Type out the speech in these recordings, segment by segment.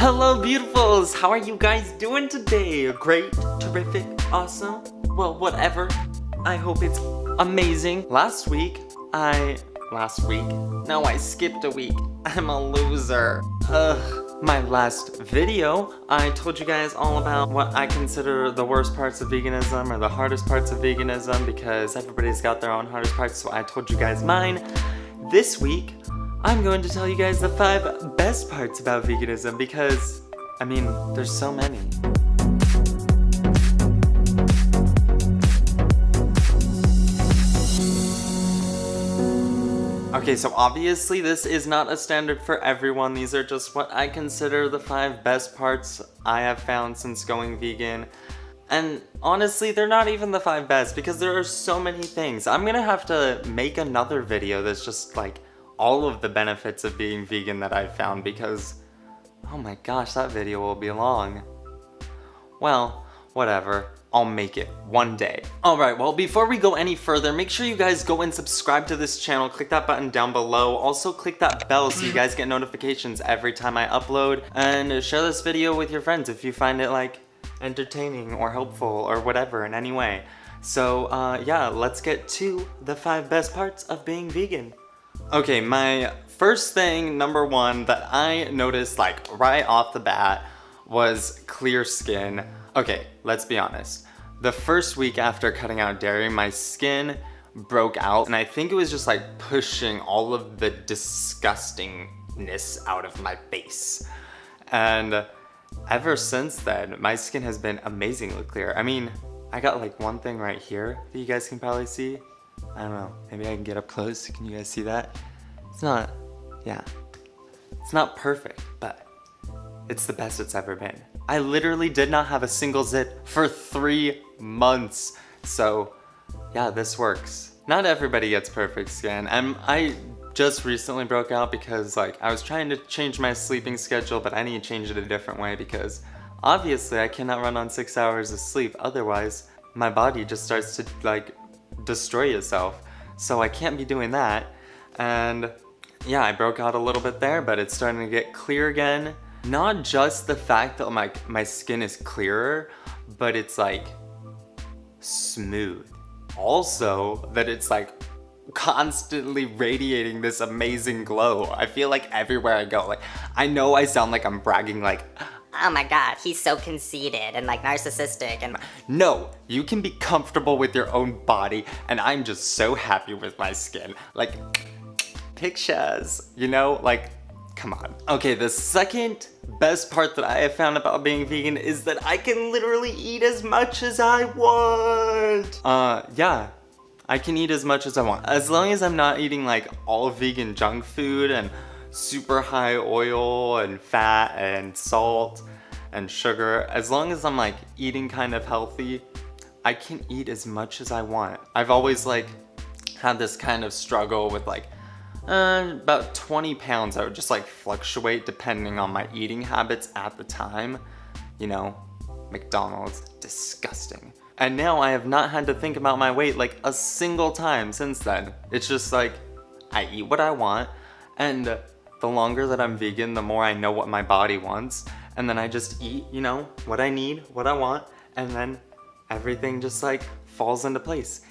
Hello beautifuls! How are you guys doing today? Great, terrific, awesome, well whatever. I hope it's amazing. Last week? No, I skipped a week. I'm a loser. My last video, I told you guys all about what I consider the worst parts of veganism or the hardest parts of veganism because everybody's got their own hardest parts, so I told you guys mine. This week, I'm going to tell you guys the 5 best parts about veganism because, I mean, there's so many. Okay, so obviously this is not a standard for everyone. These are just what I consider the 5 best parts I have found since going vegan. And honestly, they're not even the 5 best because there are so many things. I'm gonna have to make another video that's just like all of the benefits of being vegan that I've found because, oh my gosh, that video will be long. Well, whatever. I'll make it one day. Alright, well before we go any further, make sure you guys go and subscribe to this channel. Click that button down below. Also click that bell so you guys get notifications every time I upload. And share this video with your friends if you find it like entertaining or helpful or whatever in any way. So yeah, let's get to the 5 best parts of being vegan. Okay, my first thing, number 1, that I noticed like right off the bat was clear skin. Okay, let's be honest. The first week after cutting out dairy, my skin broke out and I think it was just like pushing all of the disgustingness out of my face. And ever since then, my skin has been amazingly clear. I mean, I got like one thing right here that you guys can probably see. I don't know, maybe I can get up close. Can you guys see that? It's not, yeah. It's not perfect, but it's the best it's ever been. I literally did not have a single zit for 3 months. So yeah, this works. Not everybody gets perfect skin. And I just recently broke out because like I was trying to change my sleeping schedule, but I need to change it a different way because obviously I cannot run on 6 hours of sleep. Otherwise, my body just starts to like destroy itself. So I can't be doing that. And yeah, I broke out a little bit there, but it's starting to get clear again. Not just the fact that my skin is clearer, but it's like smooth. Also that it's like constantly radiating this amazing glow. I feel like everywhere I go, like I know I sound like I'm bragging like, oh my god, he's so conceited and like narcissistic and... No, you can be comfortable with your own body and I'm just so happy with my skin. Like, pictures, you know, like, come on. Okay, the second best part that I have found about being vegan is that I can literally eat as much as I want. Yeah, I can eat as much as I want. As long as I'm not eating like all vegan junk food and super high oil and fat and salt and sugar. As long as I'm like eating kind of healthy, I can eat as much as I want. I've always like had this kind of struggle with like about 20 pounds. I would just like fluctuate depending on my eating habits at the time. You know, McDonald's, disgusting. And now I have not had to think about my weight like a single time since then. It's just like, I eat what I want, and the longer that I'm vegan, the more I know what my body wants. And then I just eat, you know, what I need, what I want, and then everything just like falls into place.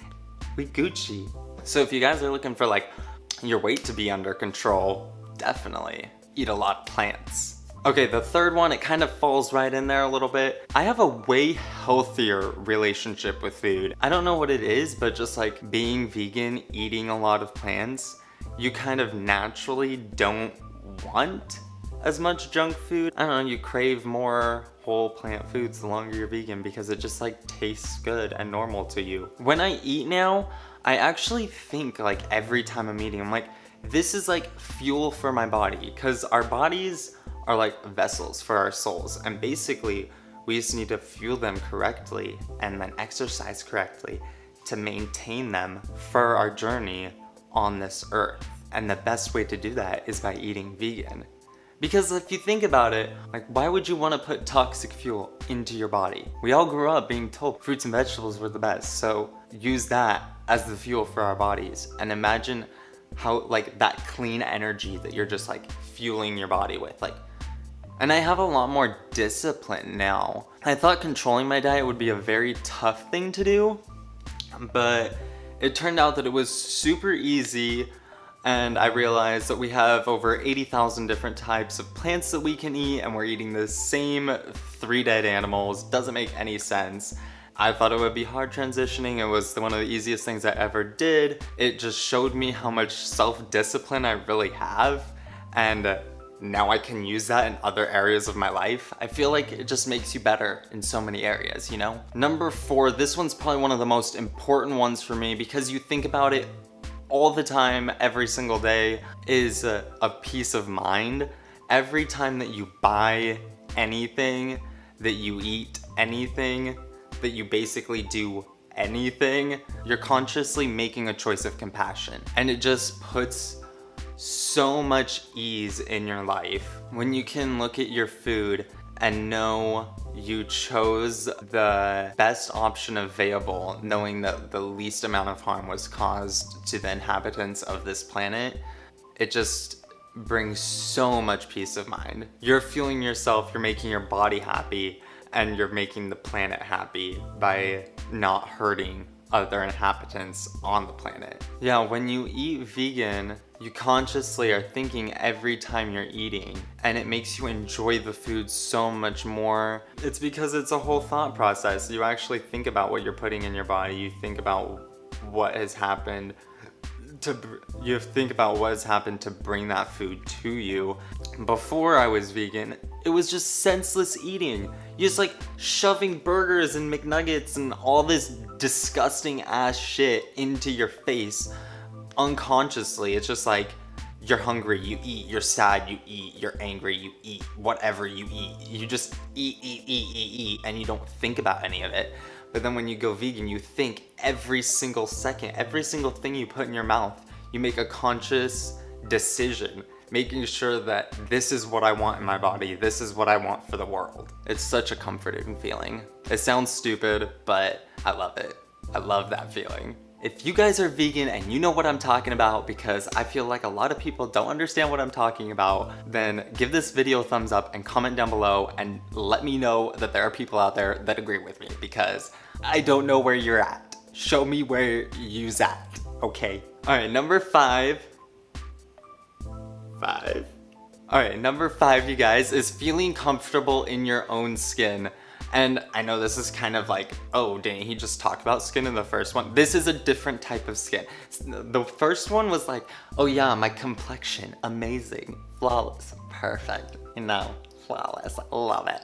We Gucci. So if you guys are looking for like your weight to be under control, definitely eat a lot of plants. Okay, the third one, it kind of falls right in there a little bit. I have a way healthier relationship with food. I don't know what it is, but just like being vegan, eating a lot of plants, you kind of naturally don't want as much junk food. I don't know, you crave more whole plant foods the longer you're vegan because it just like tastes good and normal to you. When I eat now, I actually think like every time I'm eating, I'm like, this is like fuel for my body because our bodies are like vessels for our souls. And basically we just need to fuel them correctly and then exercise correctly to maintain them for our journey on this earth. And the best way to do that is by eating vegan. Because if you think about it, like why would you want to put toxic fuel into your body? We all grew up being told fruits and vegetables were the best, so use that as the fuel for our bodies. And imagine how like that clean energy that you're just like fueling your body with, like And I have a lot more discipline now. I thought controlling my diet would be a very tough thing to do, but it turned out that it was super easy, and I realized that we have over 80,000 different types of plants that we can eat, and we're eating the same 3 dead animals. Doesn't make any sense. I thought it would be hard transitioning. It was one of the easiest things I ever did. It just showed me how much self-discipline I really have, and now I can use that in other areas of my life. I feel like it just makes you better in so many areas, you know? Number 4, this one's probably one of the most important ones for me because you think about it all the time, every single day, is a peace of mind. Every time that you buy anything, that you eat anything, that you basically do anything, you're consciously making a choice of compassion. And it just puts so much ease in your life when you can look at your food and know you chose the best option available, knowing that the least amount of harm was caused to the inhabitants of this planet. It just brings so much peace of mind. You're fueling yourself, you're making your body happy, and you're making the planet happy by not hurting other inhabitants on the planet. Yeah, when you eat vegan, you consciously are thinking every time you're eating, and it makes you enjoy the food so much more. It's because it's a whole thought process. You actually think about what you're putting in your body. You think about what has happened to bring that food to you. Before I was vegan, it was just senseless eating. You just like shoving burgers and McNuggets and all this disgusting ass shit into your face unconsciously. It's just like, you're hungry, you eat, you're sad, you eat, you're angry, you eat, whatever you eat. You just eat, and you don't think about any of it. But then when you go vegan, you think every single second, every single thing you put in your mouth, you make a conscious decision, making sure that this is what I want in my body, this is what I want for the world. It's such a comforting feeling. It sounds stupid, but I love it. I love that feeling. If you guys are vegan and you know what I'm talking about, because I feel like a lot of people don't understand what I'm talking about, then give this video a thumbs up and comment down below and let me know that there are people out there that agree with me, because I don't know where you're at. Show me where you's at, okay? Alright, number 5. Alright, number 5, you guys, is feeling comfortable in your own skin. And I know this is kind of like, oh dang, he just talked about skin in the first one. This is a different type of skin. The first one was like, oh yeah, my complexion, amazing, flawless, perfect, you know, flawless, love it.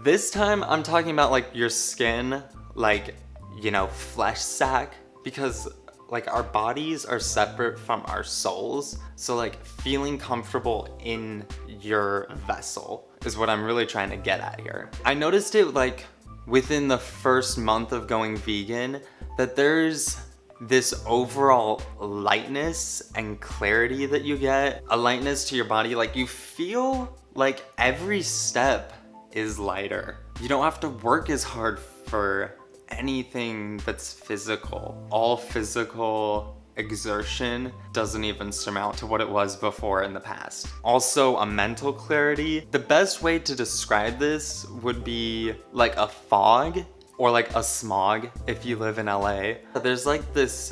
This time I'm talking about like your skin, like, you know, flesh sac, because like our bodies are separate from our souls. So like feeling comfortable in your vessel is what I'm really trying to get at here. I noticed it like within the first month of going vegan that there's this overall lightness and clarity that you get, a lightness to your body. Like you feel like every step is lighter. You don't have to work as hard for anything that's physical. All physical exertion doesn't even surmount to what it was before in the past. Also, a mental clarity. The best way to describe this would be like a fog or like a smog if you live in LA. There's like this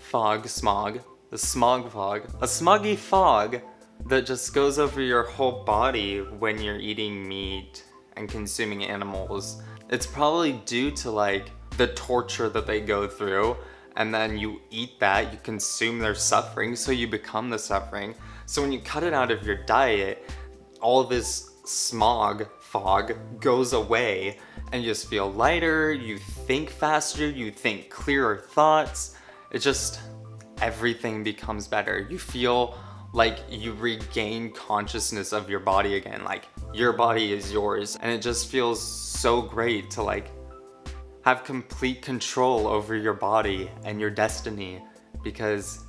smoggy fog that just goes over your whole body when you're eating meat and consuming animals. It's probably due to like the torture that they go through, and then you eat that, you consume their suffering, so you become the suffering. So when you cut it out of your diet, all this fog goes away, and you just feel lighter, you think faster, you think clearer thoughts. It just, everything becomes better. You feel like you regain consciousness of your body again, like your body is yours, and it just feels so great to like have complete control over your body and your destiny, because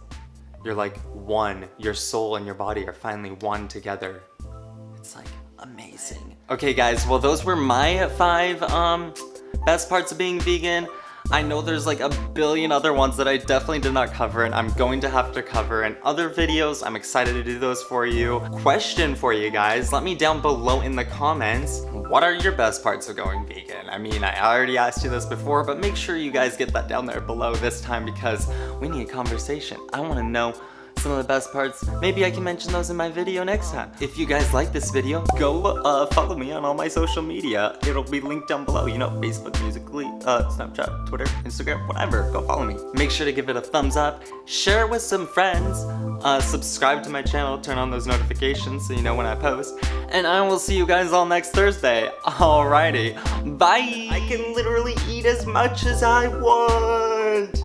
you're like one. Your soul and your body are finally one together. It's like amazing. Okay guys, well those were my 5 best parts of being vegan. I know there's like a billion other ones that I definitely did not cover and I'm going to have to cover in other videos. I'm excited to do those for you. Question for you guys, let me down below in the comments, what are your best parts of going vegan? I mean, I already asked you this before, but make sure you guys get that down there below this time because we need a conversation. I want to know some of the best parts. Maybe I can mention those in my video next time. If you guys like this video, go follow me on all my social media. It'll be linked down below. You know, Facebook, Musical.ly, Snapchat, Twitter, Instagram, whatever. Go follow me. Make sure to give it a thumbs up. Share it with some friends. Subscribe to my channel. Turn on those notifications so you know when I post. And I will see you guys all next Thursday. Alrighty. Bye. I can literally eat as much as I want.